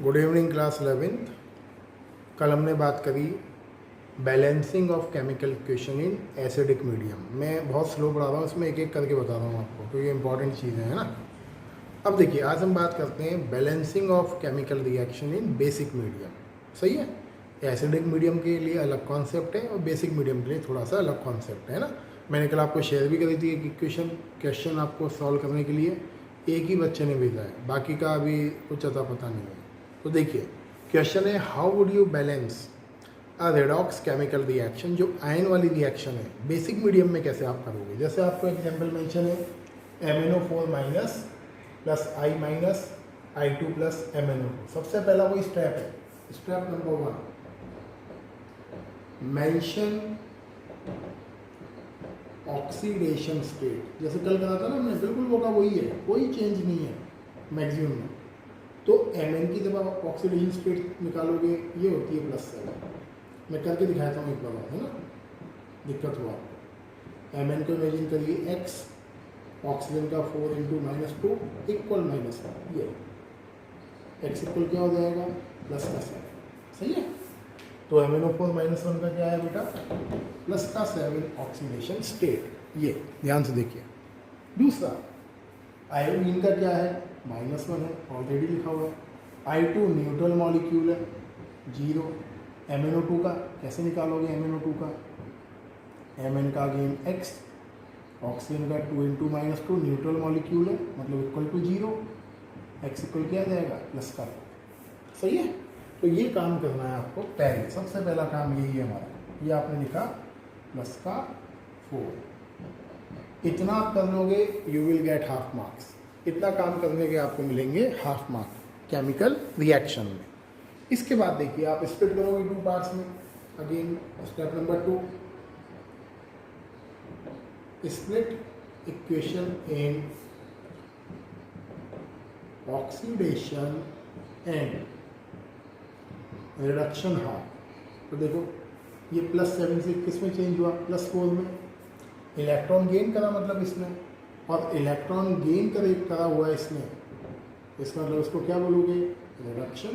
Good evening class 11th। कल हमने बात करी balancing of chemical equation in acidic medium. मैं बहुत स्लो पढ़ा रहा हूँ, इसमें एक एक करके बता रहा हूँ आपको क्योंकि ये इंपॉर्टेंट चीज़ें हैं ना। अब देखिए, आज हम बात करते हैं balancing of chemical reaction in basic medium. सही है, एसिडिक मीडियम के लिए अलग कॉन्सेप्ट है और बेसिक मीडियम के लिए थोड़ा सा अलग कॉन्सेप्ट है ना। मैंने कल आपको शेयर भी करी थी एक क्वेश्चन आपको सॉल्व करने के लिए एक ही बच्चे ने भेजा है, बाकी का अभी कुछ अता पता नहीं है। तो देखिए, क्वेश्चन है how would you balance a redox chemical reaction, जो आयन वाली रिएक्शन है बेसिक मीडियम में कैसे आप करोगे। जैसे आपको एग्जांपल मेंशन है MnO4 minus plus I minus I2 plus MnO2। सबसे पहला वही स्टेप है, step number 1, mention oxidation state. जैसे कल कहा था ना हमने, बिल्कुल वो का वही है, कोई चेंज नहीं है मैक्सिमम में। तो Mn की जब आप ऑक्सीडेशन स्टेट निकालोगे ये होती है +7। मैं करके दिखाता हूँ एक बार, है ना, दिक्कत हुआ आपको। Mn को इमेजिन करिए x, ऑक्सीजन का 4 × -2 इक्वल -1, ये x इक्वल क्या हो जाएगा +7। सही है, तो MnO4 -1 का क्या है बेटा +7 ऑक्सीडेशन स्टेट। ये ध्यान से देखिए। दूसरा आयोडीन का क्या है -1 है, ऑलरेडी लिखा हुआ है। I2 न्यूट्रल मॉलिक्यूल है 0। MnO2 का कैसे निकालोगे, MnO2 का Mn का अगेन x, ऑक्सीजन का 2 × -2 न्यूट्रल मॉलिक्यूल है, मतलब इक्वल टू 0, x इक्वल क्या जाएगा +4। सही है, तो ये काम करना है आपको। पहले सबसे पहला काम यही है हमारा, ये आपने लिखा +4। इतना आप कर लोगे you will get half marks. इतना काम करने के आपको मिलेंगे हाफ मार्क केमिकल रिएक्शन में। इसके बाद देखिए, आप स्प्लिट करोगे 2 पार्ट्स में। Again step number 2, split equation in oxidation and reduction half. तो देखो, ये +7 से किस में चेंज हुआ, +4 में। इलेक्ट्रॉन गेन करा मतलब इसमें, और इलेक्ट्रॉन गेन करा हुआ है इसमें, इसका मतलब इसको क्या बोलोगे रिडक्शन।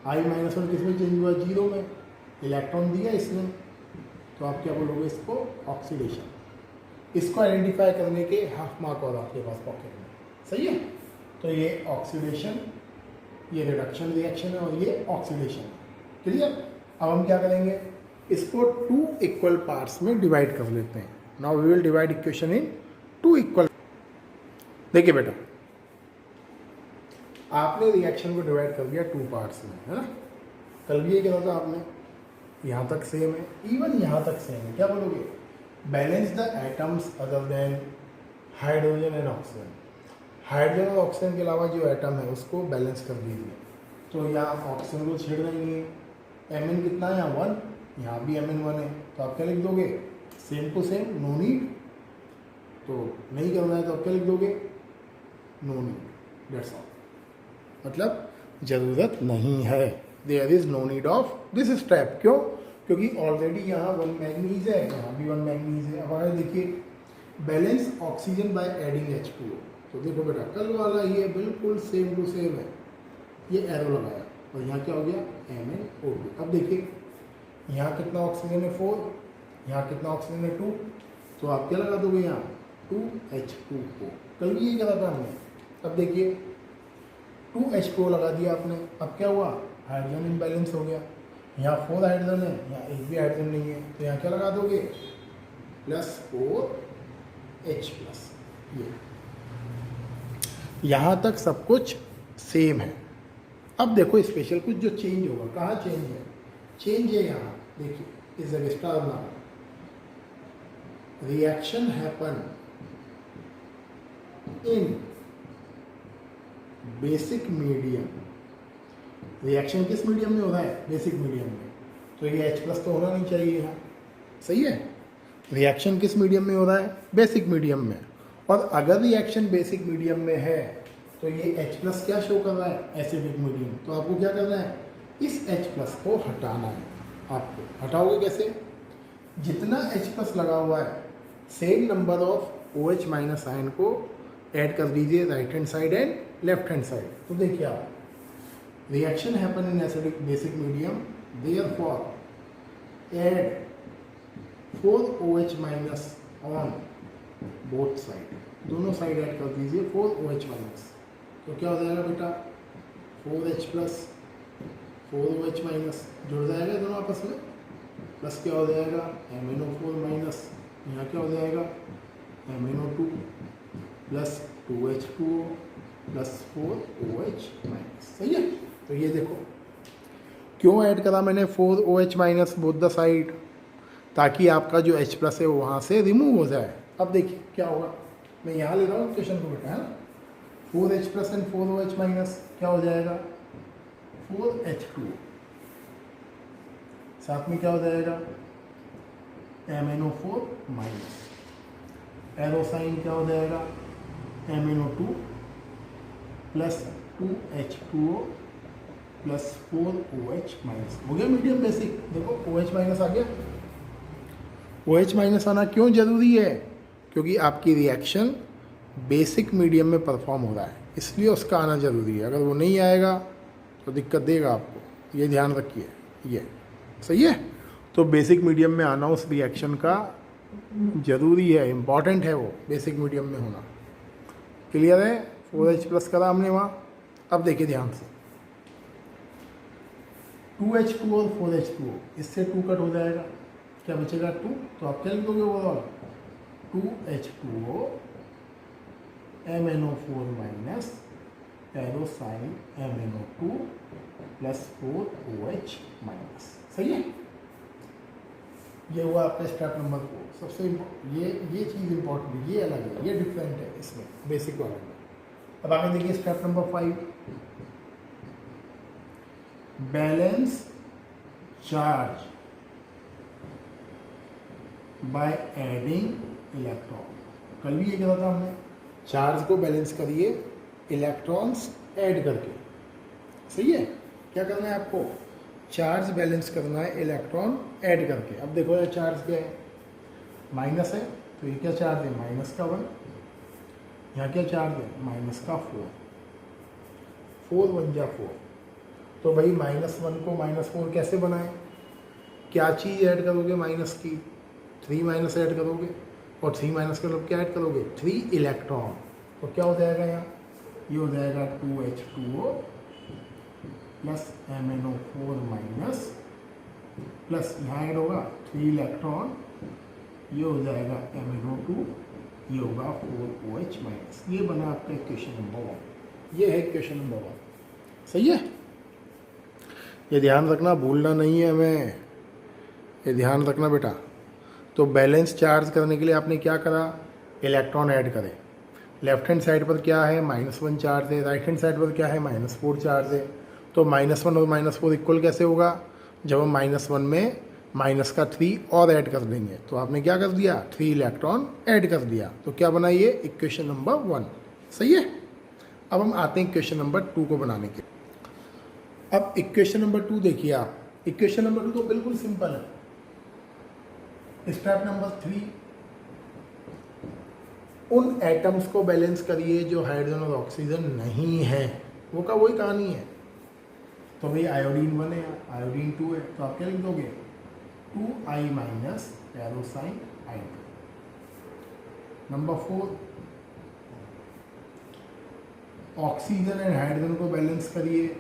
I-1 किस में चेंज हुआ 0 में, इलेक्ट्रॉन दिया इसमें, तो आप क्या बोलोगे इसको ऑक्सीडेशन। इसको आइडेंटिफाई करने के हाफ मार्क और आपके पास पॉकेट में। सही है, तो ये ऑक्सीडेशन, ये रिडक्शन रिएक्शन है और ये ऑक्सीडेशन। क्लियर। अब हम क्या करेंगे, इसको 2 इक्वल पार्ट्स में डिवाइड कर लेते हैं। Now we will divide equation in 2 equal. देखिए बेटा, आपने रिएक्शन को डिवाइड कर दिया 2 पार्ट्स में, है ना। कल भी ये कहा था आपने, यहाँ तक सेम है, इवन यहाँ तक सेम है। क्या बोलोगे, balance the atoms other than hydrogen and oxygen. Hydrogen और ऑक्सीजन के अलावा जो एटम है उसको बैलेंस कर दीजिए। तो यहाँ ऑक्सीजन को छेड़ देंगे, Mn कितना है यहाँ 1, यहाँ भी Mn 1 है, तो आप क्या लिख दोगे same to same, no need. तो नहीं करना है तो आप क्या लिख दोगे नो नीड, दैट्स ऑल। मतलब ज़रूरत नहीं है, there is no need of this step. क्यों, क्योंकि ऑलरेडी यहाँ 1 मैंगनीज है, यहाँ भी 1 मैंगनीज है। अब आगे देखिए, balance oxygen by adding H2O। तो देखो बेटा, कल वाला ये बिल्कुल सेम टू सेम है, ये एरो लगाया और यहाँ क्या हो गया MnO2। अब देखिए, यहाँ कितना ऑक्सीजन है 4, यहाँ कितना ऑक्सीजन है 2, तो आप क्या लगा दोगे यहाँ 2H2O। कल भी ये करा था हमने। अब देखिए 2H2O लगा दिया आपने, अब क्या हुआ हाइड्रोजन इम्बैलेंस हो गया। यहाँ 4 हाइड्रोजन है, यहाँ एक भी हाइड्रोजन नहीं है, तो यहाँ क्या लगा दोगे +4H+। ये यहाँ तक सब कुछ सेम है। अब देखो स्पेशल कुछ जो चेंज होगा, कहाँ चेंज है, चेंज है यहाँ देखिए, इस जगह स्टार बना, reaction happen in basic medium. Reaction किस मीडियम में हो रहा है, बेसिक मीडियम में, तो ये H+ तो होना नहीं चाहिए यहाँ। सही है, रिएक्शन किस मीडियम में हो रहा है, बेसिक मीडियम में। और अगर रिएक्शन बेसिक मीडियम में है तो ये H+ क्या शो कर रहा है, एसिडिक मीडियम। तो आपको क्या करना है, इस H+ को हटाना है। आपको हटाओगे कैसे, जितना H+ लगा हुआ है same number of OH- ion को ऐड कर दीजिए right hand side and left hand side. तो देखिए आप, reaction happen in acidic basic medium, therefore add 4OH minus on both side, दोनों साइड ऐड कर दीजिए 4OH माइनस। तो क्या हो जाएगा बेटा, 4H प्लस 4OH माइनस जुड़ जाएगा दोनों आपस में, प्लस क्या हो जाएगा MnO4 माइनस, यहाँ क्या हो जाएगा MnO2 plus 2H2O plus 4OH minus. सही है। तो ये देखो क्यों ऐड करा मैंने 4OH minus both the side, ताकि आपका जो H प्लस है वो वहाँ से रिमूव हो जाए। अब देखिए क्या होगा, मैं यहाँ ले रहा हूँ क्वेश्चन को बेटा, है ना। 4H plus and 4OH minus क्या हो जाएगा 4H2O, साथ में क्या हो जाएगा MnO4 माइनस, एरो साइन क्या हो जाएगा MnO2 plus 2H2O plus 4OH minus. हो गया मीडियम बेसिक। देखो OH माइनस आ गया। OH माइनस आना क्यों जरूरी है, क्योंकि आपकी रिएक्शन बेसिक मीडियम में परफॉर्म हो रहा है, इसलिए उसका आना जरूरी है। अगर वो नहीं आएगा तो दिक्कत देगा आपको, ये ध्यान रखिए। ये सही है। तो बेसिक मीडियम में आना उस रिएक्शन का जरूरी है, इम्पॉर्टेंट है वो बेसिक मीडियम में होना। क्लियर है। 4H प्लस करा हमने वहाँ। अब देखिए ध्यान से, 2H2 और 4H2O, इससे 2 कट हो जाएगा, क्या बचेगा 2। तो आप क्या लिखोगे overall 2H2O MnO4 minus arrow sign MnO2 plus 4OH minus. सही है। ये हुआ आपका स्टेप नंबर 4। सबसे ये चीज़ इंपॉर्टेंट, ये अलग है, ये डिफरेंट है इसमें बेसिक वाले में। अब आगे देखिए step number 5, balance charge by adding electron. कल भी ये कहा था हमने, चार्ज को बैलेंस करिए इलेक्ट्रॉन्स ऐड करके। सही है। क्या करना है आपको, चार्ज बैलेंस करना है इलेक्ट्रॉन ऐड करके। अब देखो ये चार्ज क्या है, माइनस है, तो ये क्या चार्ज है माइनस का 1, यहाँ क्या चार्ज है माइनस का 4 1 जा 4। तो भाई -1 को -4 कैसे बनाएं, क्या चीज़ ऐड करोगे माइनस की, 3 माइनस ऐड करोगे, और 3 माइनस का मतलब क्या ऐड करोगे 3 इलेक्ट्रॉन। तो क्या हो जाएगा यहाँ, ये हो जाएगा 2H2O plus MnO4 minus, plus यहाँ ऐड होगा 3 इलेक्ट्रॉन, ये हो जाएगा MnO2, ये होगा 4OH माइनस। ये बना आपका इक्वेशन नंबर 1। ये है इक्वेशन नंबर 1। सही है। ये ध्यान रखना, भूलना नहीं है हमें, ये ध्यान रखना बेटा। तो बैलेंस चार्ज करने के लिए आपने क्या करा, इलेक्ट्रॉन ऐड करे। लेफ्ट हैंड साइड पर क्या है -1 चार्ज है, राइट हैंड साइड पर क्या है -4 चार्ज है। तो -1 और -4 इक्वल कैसे होगा, जब हम -1 में माइनस का 3 और ऐड कर देंगे। तो आपने क्या कर दिया 3 इलेक्ट्रॉन ऐड कर दिया। तो क्या बना ये इक्वेशन नंबर 1। सही है। अब हम आते हैं इक्वेशन नंबर 2 को बनाने के। अब इक्वेशन नंबर 2 देखिए आप, इक्वेशन नंबर 2 तो बिल्कुल सिंपल है। स्टेप नंबर 3, उन एटम्स को बैलेंस करिए जो हाइड्रोजन और ऑक्सीजन नहीं है। वो का वही कहानी है। तो भाई आयोडीन 1 है, आयोडीन 2 है, तो आप क्या लिख दोगे 2I minus arrow sign I2। Number 4, oxygen and hydrogen को बैलेंस करिए,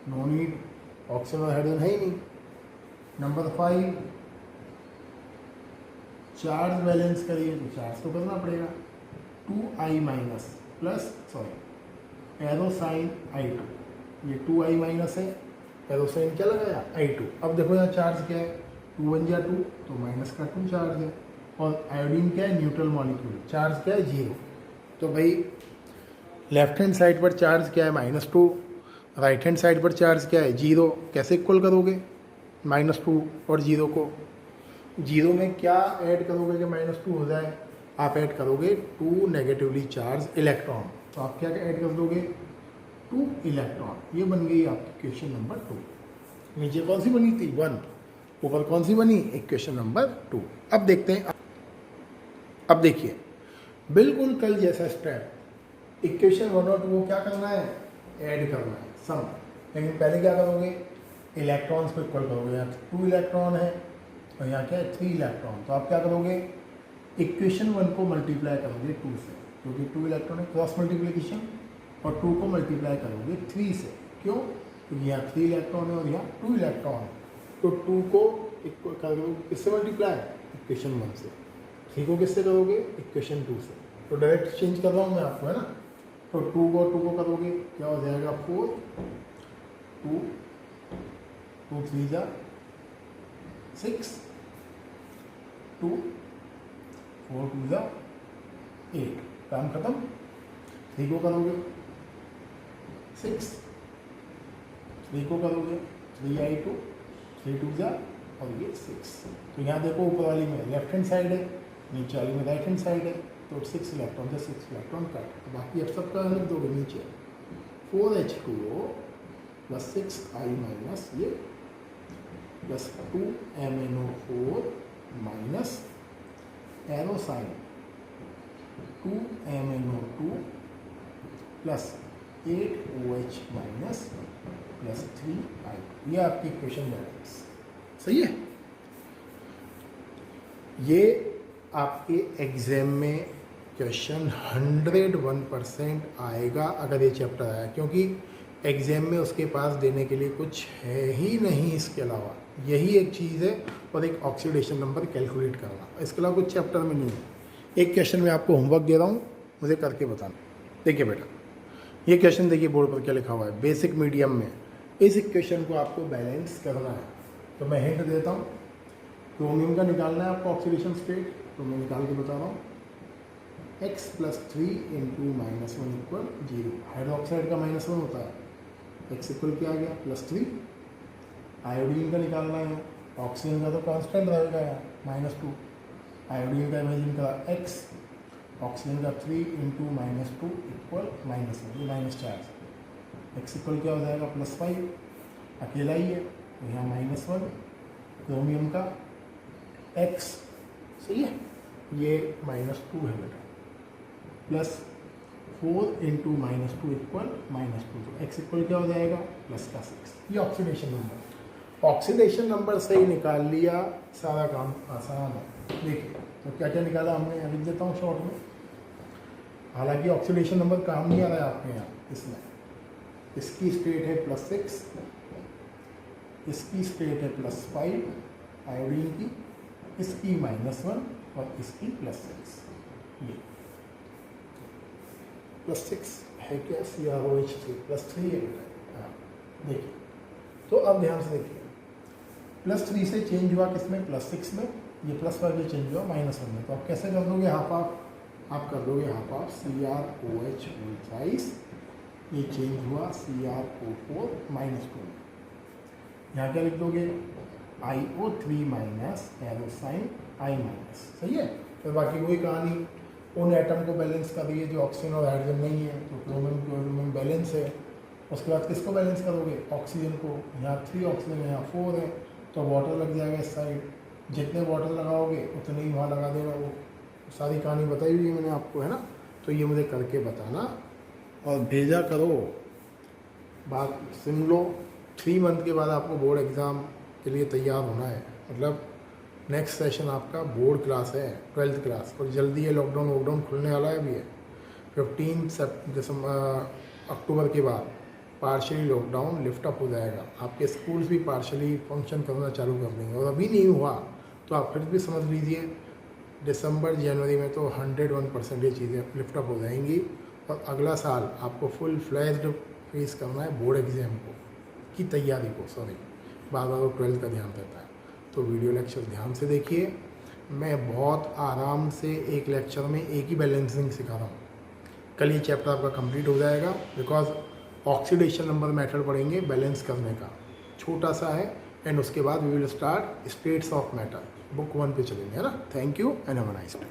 नो नीड, ऑक्सीजन और हाइड्रोजन है ही नहीं। नंबर 5, चार्ज बैलेंस करिए, तो चार्ज तो करना पड़ेगा 2I minus plus arrow sign I2। ये 2I माइनस है, एरो साइन क्या लगाया I2। अब देखो यहाँ चार्ज क्या है 2 1 जा 2, तो माइनस का 2 चार्ज है। और आयोडीन क्या है न्यूट्रल मॉलिक्यूल, चार्ज क्या है 0। तो भाई लेफ्ट हैंड साइड पर चार्ज क्या है -2, राइट हैंड साइड पर चार्ज क्या है 0। कैसे इक्वल करोगे -2 और 0 को, 0 में क्या ऐड करोगे कि -2 हो जाए, आप ऐड करोगे 2 नेगेटिवली चार्ज इलेक्ट्रॉन। तो आप क्या ऐड कर दोगे 2 इलेक्ट्रॉन। ये बन गई आपकी इक्वेशन नंबर 2। नीचे कौन सी बनी थी 1, ऊपर कौन सी बनी इक्वेशन नंबर 2। अब देखते हैं, अब देखिए बिल्कुल कल जैसा स्टेप, इक्वेशन 1 और 2 को क्या करना है, ऐड करना है, सम। लेकिन पहले क्या करोगे, इलेक्ट्रॉन्स को इक्वल करोगे। यहाँ 2 इलेक्ट्रॉन है और यहाँ क्या है 3 इलेक्ट्रॉन। तो आप क्या करोगे, इक्वेशन 1 को मल्टीप्लाई करोगे 2 से, क्योंकि 2 इलेक्ट्रॉन है, क्रॉस मल्टीप्लिकेशन, और 2 को मल्टीप्लाई करोगे 3 से। क्यों, क्योंकि यहाँ 3 इलेक्ट्रॉन है और यहाँ 2 इलेक्ट्रॉन है। तो 2 को इक्वल करोगे किससे मल्टीप्लाई, इक्वेशन 1 से। 3 को किससे करोगे, इक्वेशन 2 से। तो डायरेक्ट चेंज कर रहा हूँ मैं आपको, है ना। तो 2 को करोगे, क्या हो जाएगा 4, 2 3 जा 6, 2 4 2 जा 8, काम खत्म। 3 को करोगे 6, 3 को करोगे 3i2, 3 2 जा और ये 6। तो यहाँ देखो ऊपर वाली में लेफ्ट हैंड साइड है, नीचे वाली में राइट हैंड साइड है। तो 6 इलेक्ट्रॉन से 6 इलेक्ट्रॉन कट, तो बाकी अब सबका लिख दोगे नीचे 4H2O प्लस 6i माइनस ये plus 2MnO4 minus arrow sign 2MnO2 plus 8OH minus plus 3i। ये आपकी इक्वेशन बैलेंस सही है। ये आपके एग्जाम में क्वेश्चन 101% आएगा अगर ये चैप्टर आया, क्योंकि एग्जाम में उसके पास देने के लिए कुछ है ही नहीं इसके अलावा, यही एक चीज़ है, और एक ऑक्सीडेशन नंबर कैलकुलेट करना, इसके अलावा कुछ चैप्टर में नहीं है। एक क्वेश्चन में आपको होमवर्क दे रहा हूँ, मुझे करके बताना। देखिए बेटा, ये क्वेश्चन देखिए बोर्ड पर क्या लिखा हुआ है, बेसिक मीडियम में इस इक्वेशन को आपको बैलेंस करना है। तो मैं हिंट देता हूँ, क्रोमियम का निकालना है आपको ऑक्सीडेशन स्टेट, तो मैं निकाल के बता रहा हूँ। x plus 3 into -1 equal 0। Hydroxide का -1 होता है, x इक्वल क्या आ गया +3। आयोडीन का निकालना है, ऑक्सीजन का तो कांस्टेंट रहेगा यार -2। आयोडीन का इमेजिन करा x, ऑक्सीजन का 3 इंटू -2 इक्वल -1, ये -4। x इक्वल क्या हो जाएगा +5, अकेला ही है तो यहाँ -1। क्रोमियम का x सही है, ये -2 है बेटा, प्लस 4 इंटू -2 इक्वल -2। तो x इक्वल क्या हो जाएगा +6। ये ऑक्सीडेशन नंबर, ऑक्सीडेशन नंबर से ही निकाल लिया, सारा काम आसान है। देखिए तो क्या क्या निकाला हमने, लिख देता हूँ शॉर्ट में। हालांकि ऑक्सीडेशन नंबर काम नहीं आ रहा है आपके यहाँ, इसमें इसकी स्टेट है +6, इसकी स्टेट है +5 आयोडीन की, इसकी -1 और इसकी +6। ये +6 है क्या, CrOH3 +3 है बेटा। हाँ देखिए, तो अब ध्यान से देखिए, +3 से चेंज हुआ किसमें, +6 में, ये +5 से चेंज हुआ -1 में। तो आप कैसे कर दोगे, हाफ हाफ, आप कर दोगे हाफ हाफ, CrOH थ्राइस, ये चेंज हुआ CrO4 -2 में। यहाँ क्या लिख दोगे, IO3 minus arrow sign I minus, सही है। फिर बाकी वही कहानी, उन एटम को बैलेंस कर रही है जो ऑक्सीजन और हाइड्रोजन नहीं है, तो क्रोमियम बैलेंस है। उसके बाद किसको बैलेंस करोगे, ऑक्सीजन को। यहाँ 3 ऑक्सीजन है, यहाँ 4 है, तो वाटर लग जाएगा इस साइड। जितने वाटर लगाओगे उतने ही वहाँ लगा देगा वो। सारी कहानी बताई हुई है मैंने आपको, है ना। तो ये मुझे करके बताना और भेजा करो, बात सुन लो। 3 मंथ के बाद आपको बोर्ड एग्ज़ाम के लिए तैयार होना है, मतलब नेक्स्ट सेशन आपका बोर्ड क्लास है, 12th क्लास, और जल्दी ये लॉकडाउन खुलने वाला है भी है। 15 अक्टूबर के बाद पार्शली लॉकडाउन लिफ्ट अप हो जाएगा, आपके स्कूल्स भी पार्शली फंक्शन करना चालू कर देंगे। और अभी नहीं हुआ तो आप फिर भी समझ लीजिए दिसंबर जनवरी में तो 101% ये चीज़ें लिफ्ट अप हो जाएंगी। और अगला साल आपको फुल फ्लैश्ड फेस करना है बोर्ड एग्ज़ाम को की तैयारी को, सॉरी बार बार 12th का ध्यान रहता है। तो वीडियो लेक्चर ध्यान से देखिए, मैं बहुत आराम से एक लेक्चर में एक ही बैलेंसिंग सिखा रहा हूँ। कल ये चैप्टर आपका कंप्लीट हो जाएगा, बिकॉज ऑक्सीडेशन नंबर मेथड पढ़ेंगे बैलेंस करने का, छोटा सा है। एंड उसके बाद we will start states of matter, book 1 पे चलेंगे, है ना। Thank you and have a nice day.